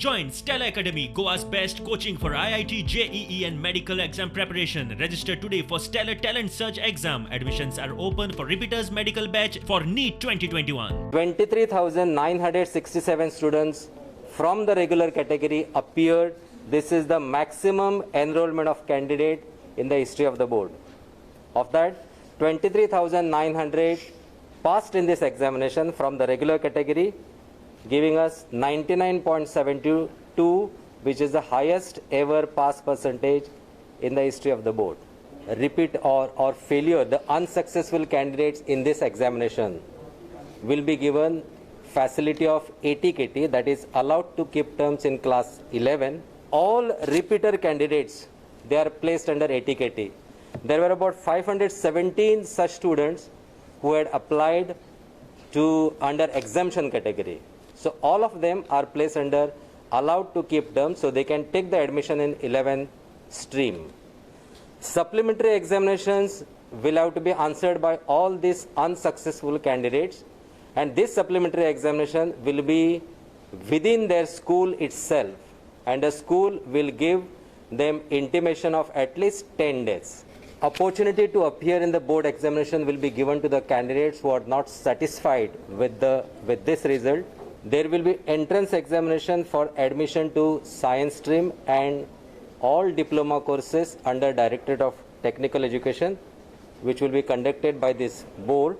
Join Stella Academy, Goa's best coaching for IIT, JEE and medical exam preparation. Register today for Stellar Talent Search exam. Admissions are open for repeaters medical batch for NEET 2021. 23,967 students from the regular category appeared. This is the maximum enrollment of candidate in the history of the board. Of that, 23,900 passed in this examination from the regular category, giving us 99.72, which is the highest ever pass percentage in the history of the board. Repeat or failure, the unsuccessful candidates in this examination will be given facility of ATKT, that is allowed to keep terms in class 11. All repeater candidates, they are placed under ATKT. There were about 517 such students who had applied to under exemption category. So all of them are placed under allowed to keep terms, so they can take the admission in 11 stream. Supplementary examinations will have to be answered by all these unsuccessful candidates, and this supplementary examination will be within their school itself, and the school will give them intimation of at least 10 days. Opportunity to appear in the board examination will be given to the candidates who are not satisfied with this result. There will be entrance examination for admission to science stream and all diploma courses under Directorate of Technical Education, which will be conducted by this board.